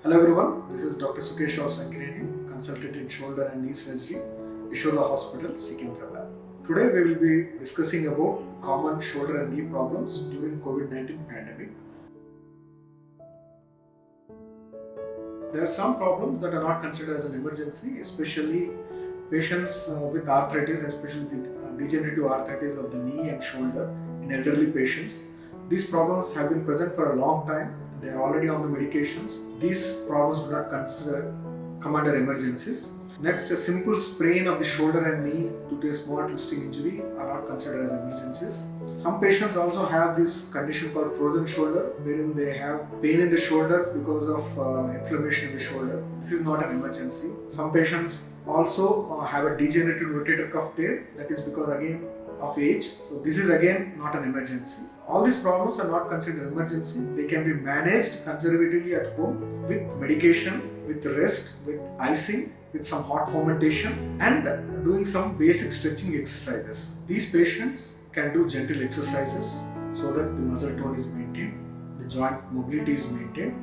Hello everyone, this is Dr. Sukesh Sankareni, consultant in shoulder and knee surgery, Yashoda Hospital, Secunderabad. Today we will be discussing about common shoulder and knee problems during COVID-19 pandemic. There are some problems that are not considered as an emergency, especially patients with arthritis, especially the degenerative arthritis of the knee and shoulder in elderly patients. These problems have been present for a long time. They are already on the medications. These problems do not come under emergencies. Next, a simple sprain of the shoulder and knee due to a small twisting injury are not considered as emergencies. Some patients also have this condition called frozen shoulder, wherein they have pain in the shoulder because of inflammation in the shoulder. This is not an emergency. Some patients also have a degenerative rotator cuff tear, that is because again of age. So this is again not an emergency. All these problems are not considered emergency. They can be managed conservatively at home with medication, with rest, with icing, with some hot fomentation and doing some basic stretching exercises. These patients can do gentle exercises so that the muscle tone is maintained, the joint mobility is maintained,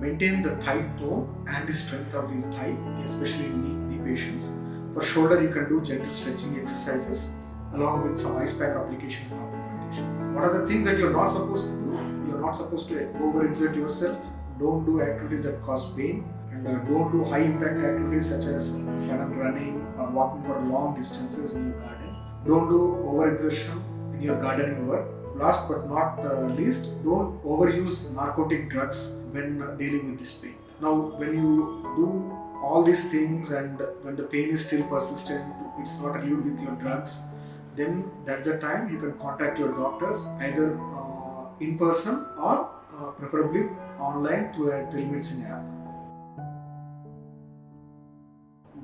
maintain the thigh tone and the strength of the thigh, especially in knee patients. For shoulder, you can do gentle stretching exercises along with some ice pack application and hot fomentation. What are the things that you're not supposed to do? You're not supposed to overexert yourself. Don't do activities that cause pain. And don't do high impact activities such as sudden running or walking for long distances in your garden. Don't do overexertion in your gardening work. Last but not least, don't overuse narcotic drugs when dealing with this pain. Now, when you do all these things and when the pain is still persistent, it's not relieved with your drugs, then that's the time you can contact your doctors either in person or preferably online through a telemedicine app.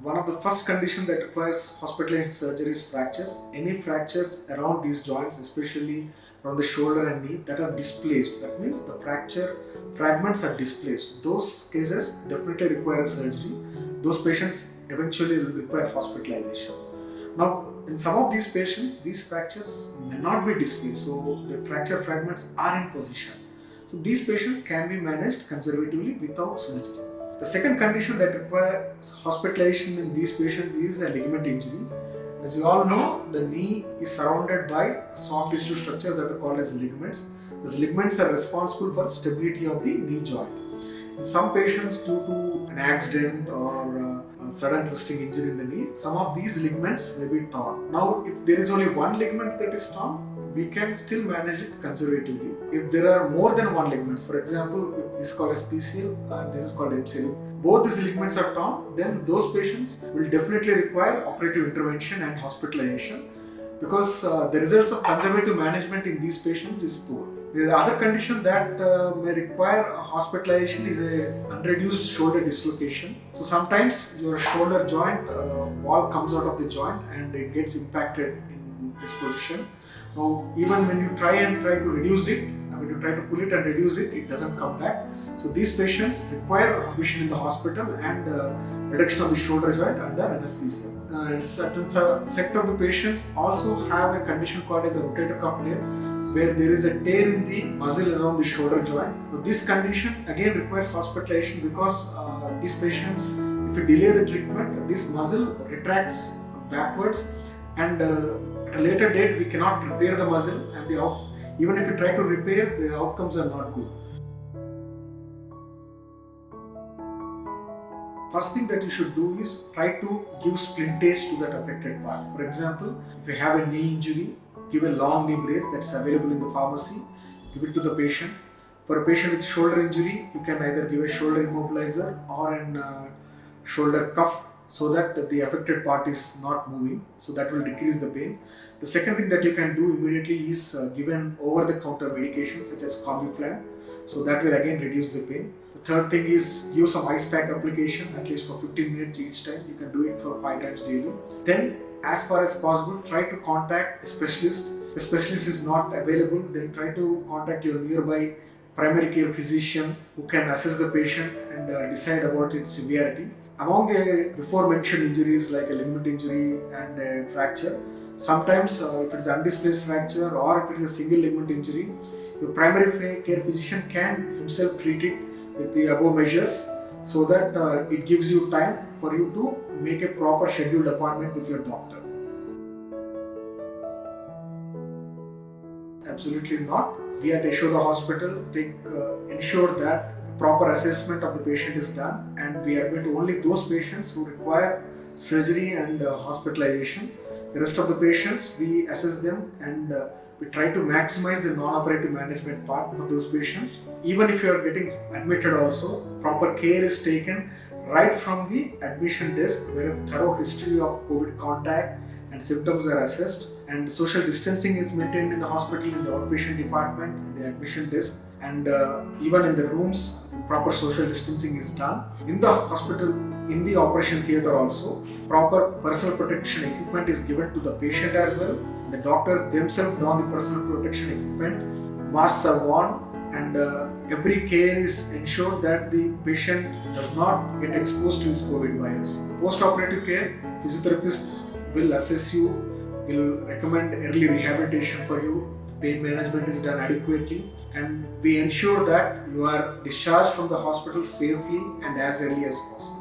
One of the first conditions that requires hospitalization surgery is fractures. Any fractures around these joints, especially from the shoulder and knee, that are displaced. That means the fracture fragments are displaced. Those cases definitely require a surgery. Those patients eventually will require hospitalization. Now, in some of these patients, these fractures may not be displaced, so the fracture fragments are in position. So these patients can be managed conservatively without surgery. The second condition that requires hospitalization in these patients is a ligament injury. As you all know, the knee is surrounded by soft tissue structures that are called as ligaments. These ligaments are responsible for stability of the knee joint. In some patients, due to an accident or a sudden twisting injury in the knee, some of these ligaments may be torn. Now, if there is only one ligament that is torn, we can still manage it conservatively. If there are more than one ligaments, for example, if this is called as PCL and this is called MCL, both these ligaments are torn, then those patients will definitely require operative intervention and hospitalization because the results of conservative management in these patients is poor. The other condition that may require hospitalization is a unreduced shoulder dislocation. So sometimes your shoulder joint wall comes out of the joint and it gets impacted in this position. Now, even when you try to reduce it, when you try to pull it and reduce it, it doesn't come back. So these patients require admission in the hospital and reduction of the shoulder joint under anesthesia. Certain set of the patients also have a condition called as a rotator cuff tear, where there is a tear in the muscle around the shoulder joint. So this condition again requires hospitalization because these patients, if you delay the treatment, this muscle retracts backwards and at a later date we cannot repair the muscle and even if you try to repair, the outcomes are not good. First thing that you should do is try to give splintage to that affected part. For example, if you have a knee injury, give a long knee brace that's available in the pharmacy, give it to the patient. For a patient with shoulder injury, you can either give a shoulder immobilizer or a shoulder cuff so that the affected part is not moving, so that will decrease the pain. The second thing that you can do immediately is give an over-the-counter medication such as Combiflam, so that will again reduce the pain. The third thing is use some ice pack application at least for 15 minutes each time. You can do it for 5 times daily. Then, as far as possible, try to contact a specialist. If a specialist is not available, then try to contact your nearby primary care physician who can assess the patient and decide about its severity. Among the before mentioned injuries like a ligament injury and a fracture, sometimes if it's undisplaced fracture or if it's a single ligament injury, your primary care physician can himself treat it with the above measures. so that it gives you time for you to make a proper scheduled appointment with your doctor. Absolutely not. We at Yashoda Hospital ensure that proper assessment of the patient is done, and we admit only those patients who require surgery and hospitalization. The rest of the patients, we assess them and we try to maximize the non-operative management part for those patients. Even if you are getting admitted also, proper care is taken right from the admission desk, where a thorough history of COVID contact and symptoms are assessed, and social distancing is maintained in the hospital, in the outpatient department, in the admission desk, and even in the rooms, proper social distancing is done. In the hospital, in the operation theatre also, proper personal protection equipment is given to the patient as well. The doctors themselves don the personal protection equipment, masks are worn, and every care is ensured that the patient does not get exposed to this COVID virus. Post-operative care, physiotherapists will assess you, will recommend early rehabilitation for you. Pain management is done adequately, and we ensure that you are discharged from the hospital safely and as early as possible.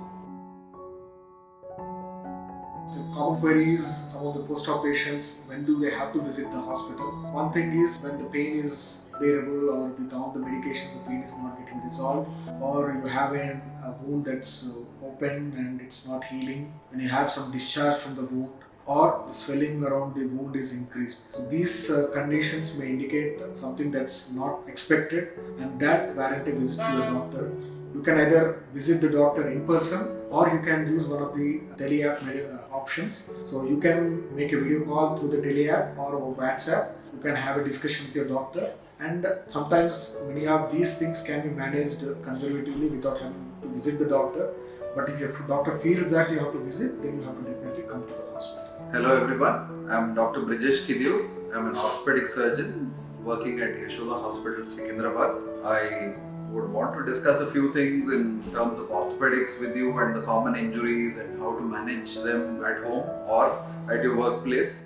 The common queries, some of the post-op patients, when do they have to visit the hospital? One thing is when the pain is bearable, or with all the medications the pain is not getting resolved, or you have a wound that's open and it's not healing, and you have some discharge from the wound, or the swelling around the wound is increased. So these conditions may indicate something that's not expected, and that warrant a visit to the doctor. You can either visit the doctor in person, or you can use one of the tele-app options. So you can make a video call through the tele-app or over WhatsApp. You can have a discussion with your doctor, and sometimes many of these things can be managed conservatively without having to visit the doctor. But if your doctor feels that you have to visit, then you have to definitely come to the hospital. Hello everyone, I am Dr. Brijesh Kidiur. I am an orthopedic surgeon working at Yashoda Hospital, Secunderabad. I would want to discuss a few things in terms of orthopedics with you, and the common injuries and how to manage them at home or at your workplace.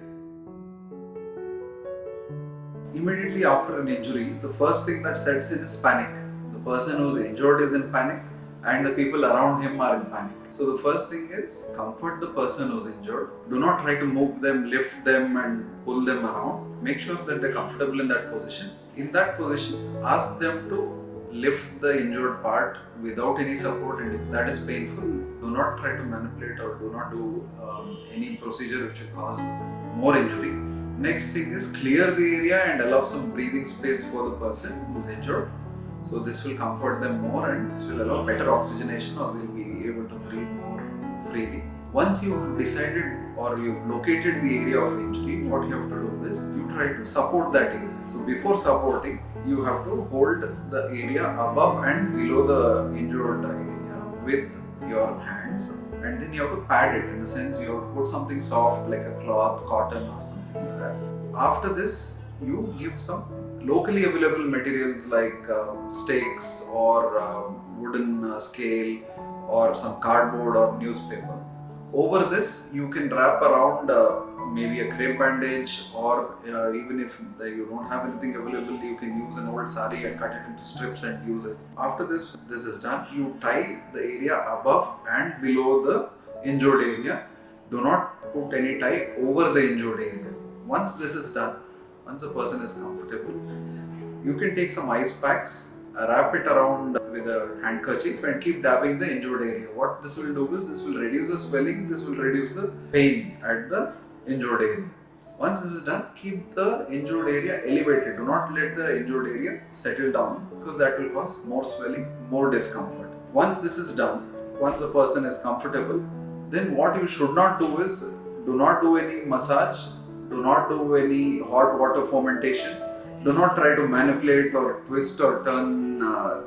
Immediately after an injury, the first thing that sets in is panic. The person who's injured is in panic, and the people around him are in panic. So the first thing is comfort the person who's injured. Do not try to move them, lift them and pull them around. Make sure that they're comfortable in that position. In that position, ask them to lift the injured part without any support, and if that is painful, do not try to manipulate or do not do any procedure which will cause more injury. Next thing is clear the area and allow some breathing space for the person who's injured. So this will comfort them more, and this will allow better oxygenation, or they'll be able to breathe more freely. Once you've decided or you've located the area of injury, what you have to do is you try to support that area. So before supporting, you have to hold the area above and below the injured area with your hands, and then you have to pad it, in the sense you have to put something soft like a cloth, cotton or something like that. After this, you give some locally available materials like stakes or wooden scale or some cardboard or newspaper. Over this, you can wrap around maybe a crepe bandage, or even if you don't have anything available, you can use an old sari and cut it into strips and use it. After this is done, you tie the area above and below the injured area. Do not put any tie over the injured area. Once this is done, once the person is comfortable, you can take some ice packs, wrap it around with a handkerchief and keep dabbing the injured area. What this will do is this will reduce the swelling, this will reduce the pain at the injured area. Once this is done, keep the injured area elevated. Do not let the injured area settle down, because that will cause more swelling, more discomfort. Once this is done, once the person is comfortable, then what you should not do is, do not do any massage, do not do any hot water fomentation, do not try to manipulate or twist or turn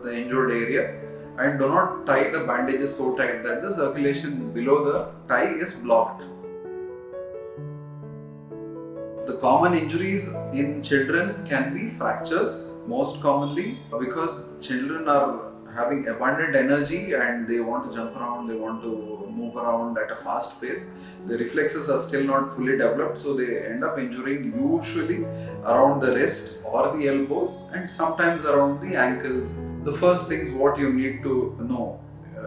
the injured area, and do not tie the bandages so tight that the circulation below the tie is blocked. The common injuries in children can be fractures, most commonly because children are having abundant energy and they want to jump around, they want to move around at a fast pace. The reflexes are still not fully developed, so they end up injuring usually around the wrist or the elbows and sometimes around the ankles. The first things what you need to know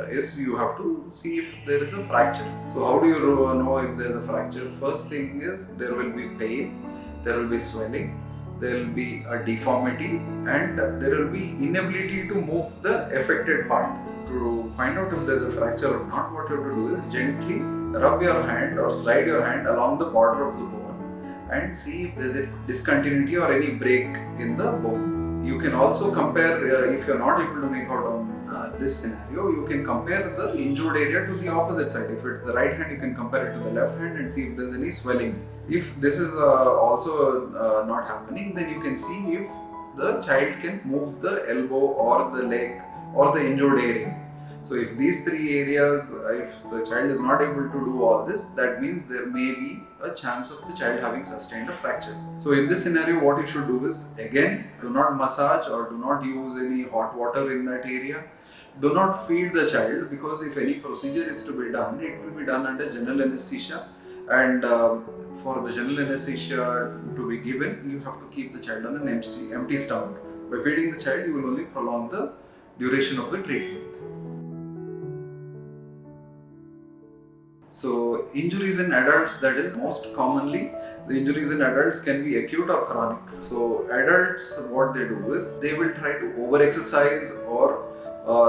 is you have to see if there is a fracture. So how do you know if there is a fracture? First thing is there will be pain, there will be swelling, there will be a deformity, and there will be inability to move the affected part. To find out if there is a fracture or not, what you have to do is gently rub your hand or slide your hand along the border of the bone and see if there is a discontinuity or any break in the bone. You can also compare, if you are not able to make out on this scenario, you can compare the injured area to the opposite side. If it's the right hand, you can compare it to the left hand and see if there's any swelling. If this is also not happening, then you can see if the child can move the elbow or the leg or the injured area. So if these three areas, if the child is not able to do all this, that means there may be a chance of the child having sustained a fracture. So in this scenario, what you should do is, again, do not massage or do not use any hot water in that area. Do not feed the child, because if any procedure is to be done, it will be done under general anesthesia, and for the general anesthesia to be given, you have to keep the child on an empty stomach. By feeding the child, you will only prolong the duration of the treatment. So injuries in adults, that is most commonly, the injuries in adults can be acute or chronic. So adults, what they do is, they will try to over-exercise or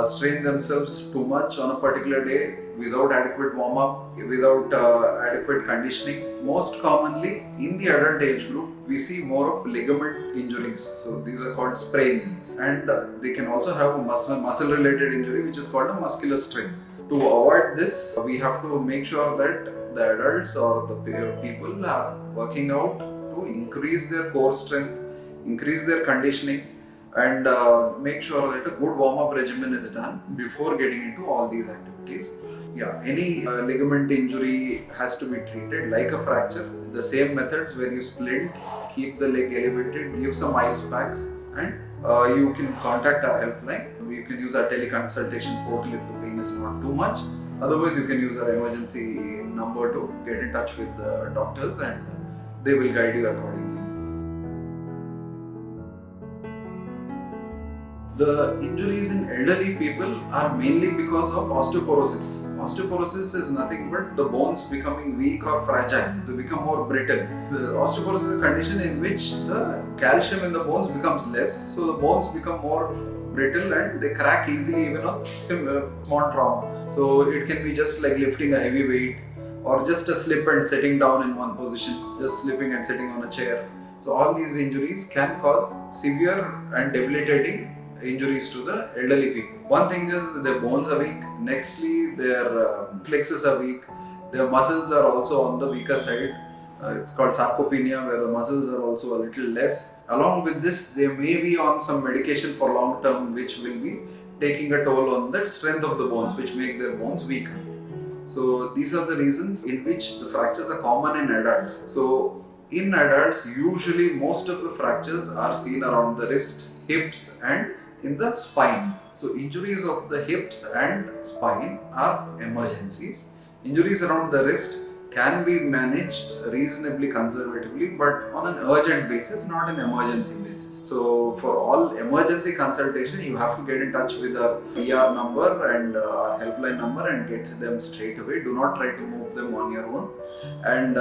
strain themselves too much on a particular day without adequate warm-up, without adequate conditioning. Most commonly in the adult age group, we see more of ligament injuries. So these are called sprains, and they can also have a muscle-related injury, which is called a muscular strain. To avoid this, we have to make sure that the adults or the people are working out to increase their core strength, increase their conditioning, and make sure that a good warm-up regimen is done before getting into all these activities. Yeah, any ligament injury has to be treated like a fracture. The same methods where you splint, keep the leg elevated, give some ice packs, and you can contact our helpline. You can use our teleconsultation portal if the pain is not too much. Otherwise, you can use our emergency number to get in touch with the doctors, and they will guide you accordingly. The injuries in elderly people are mainly because of osteoporosis. Osteoporosis is nothing but the bones becoming weak or fragile. They become more brittle. The osteoporosis is a condition in which the calcium in the bones becomes less, so the bones become more brittle and they crack easily even on small trauma. So it can be just like lifting a heavy weight, or just a slip and sitting down in one position, just slipping and sitting on a chair. So all these injuries can cause severe and debilitating injuries to the elderly people. One thing is their bones are weak. Nextly, their flexors are weak. Their muscles are also on the weaker side. It's called sarcopenia, where the muscles are also a little less. Along with this, they may be on some medication for long term, which will be taking a toll on the strength of the bones, which make their bones weaker. So these are the reasons in which the fractures are common in adults. So in adults, usually most of the fractures are seen around the wrist, hips, and in the spine. So injuries of the hips and spine are emergencies. Injuries around the wrist can be managed reasonably conservatively, but on an urgent basis, not an emergency basis. So for all emergency consultation, you have to get in touch with our ER number and our helpline number and get them straight away. Do not try to move them on your own. And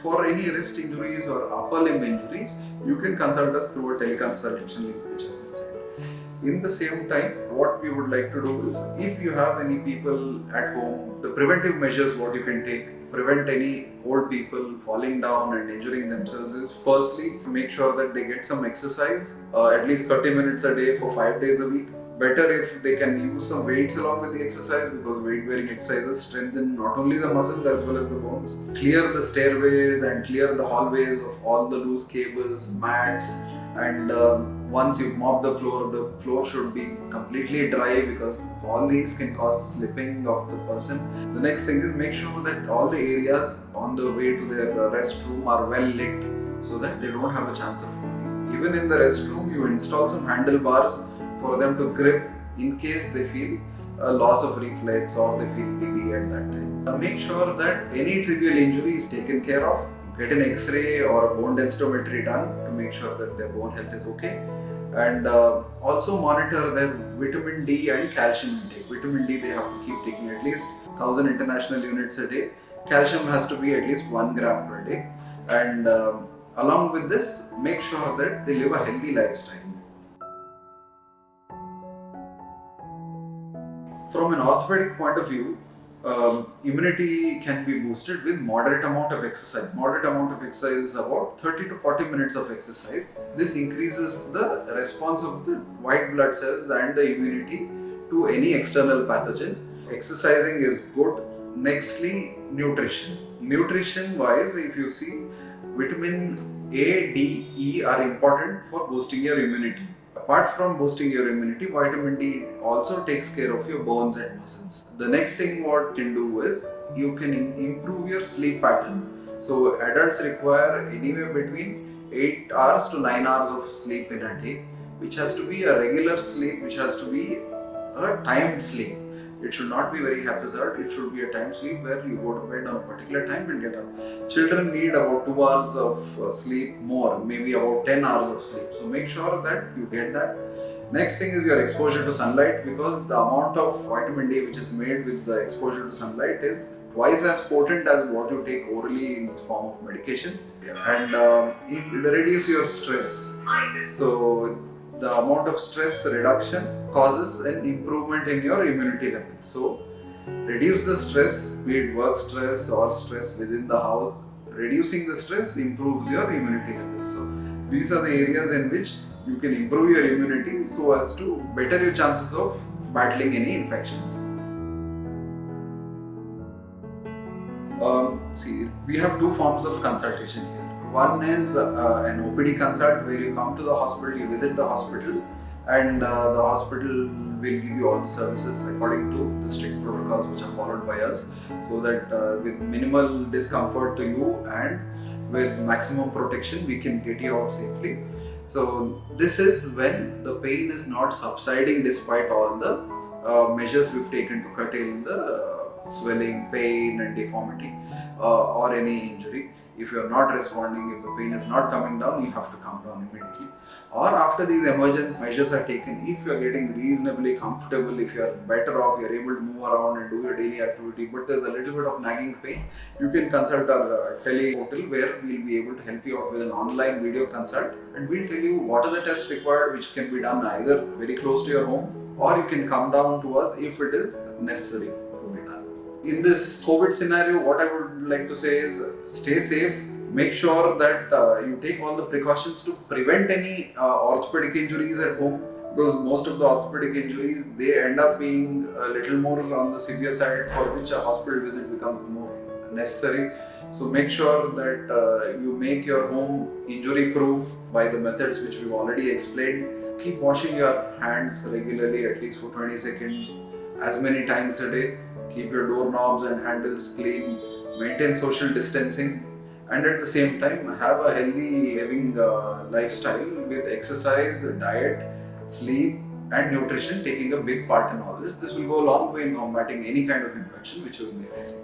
for any wrist injuries or upper limb injuries, you can consult us through a teleconsultation link which has been sent. In the same time, what we would like to do is, if you have any people at home, the preventive measures what you can take, prevent any old people falling down and injuring themselves is, firstly, make sure that they get some exercise, at least 30 minutes a day for 5 days a week. Better if they can use some weights along with the exercise, because weight bearing exercises strengthen not only the muscles as well as the bones. Clear the stairways and clear the hallways of all the loose cables, mats, and once you mop the floor should be completely dry, because all these can cause slipping of the person. The next thing is, make sure that all the areas on the way to their restroom are well lit, so that they don't have a chance of falling. Even in the restroom, you install some handlebars for them to grip in case they feel a loss of reflex or they feel giddy at that time. Make sure that any trivial injury is taken care of. Get an X-ray or a bone densitometry done to make sure that their bone health is okay. And also monitor their vitamin D and calcium intake. Vitamin D they have to keep taking at least 1000 international units a day. Calcium has to be at least 1 gram per day. And along with this, make sure that they live a healthy lifestyle. From an orthopedic point of view, immunity can be boosted with moderate amount of exercise. Moderate amount of exercise is about 30 to 40 minutes of exercise. This increases the response of the white blood cells and the immunity to any external pathogen. Exercising is good. Nextly, nutrition. Nutrition wise, if you see, vitamin A, D, E are important for boosting your immunity. Apart from boosting your immunity, vitamin D also takes care of your bones and muscles. The next thing what can do is you can improve your sleep pattern. So adults require anywhere between 8 hours to 9 hours of sleep in a day, which has to be a regular sleep, which has to be a timed sleep. It should not be very haphazard. It should be a time sleep where you go to bed on a particular time and get up. Children need about 2 hours of sleep more, maybe about 10 hours of sleep. So make sure that you get that. Next thing is your exposure to sunlight, because the amount of vitamin D which is made with the exposure to sunlight is twice as potent as what you take orally in this form of medication. And it reduces your stress. So the amount of stress reduction causes an improvement in your immunity level. So reduce the stress, be it work stress or stress within the house. Reducing the stress improves your immunity level. So these are the areas in which you can improve your immunity so as to better your chances of battling any infections. See, we have two forms of consultation here. One is an OPD consult, where you come to the hospital, you visit the hospital, and the hospital will give you all the services according to the strict protocols which are followed by us, so that with minimal discomfort to you and with maximum protection we can get you out safely. So this is when the pain is not subsiding despite all the measures we've taken to curtail the swelling, pain and deformity or any injury. If you are not responding, if the pain is not coming down, you have to come down immediately. Or after these emergency measures are taken, if you are getting reasonably comfortable, if you are better off, you are able to move around and do your daily activity, but there's a little bit of nagging pain, you can consult our tele-portal, where we'll be able to help you out with an online video consult, and we'll tell you what are the tests required, which can be done either very close to your home, or you can come down to us if it is necessary to be done. In this COVID scenario, what I would like to say is stay safe. Make sure that you take all the precautions to prevent any orthopedic injuries at home, because most of the orthopedic injuries, they end up being a little more on the severe side, for which a hospital visit becomes more necessary. So make sure that you make your home injury proof by the methods which we've already explained. Keep washing your hands regularly, at least for 20 seconds, as many times a day. Keep your doorknobs and handles clean. Maintain social distancing. And at the same time, have a healthy living lifestyle with exercise, diet, sleep and nutrition taking a big part in all this. This will go a long way in combating any kind of infection which you will be facing.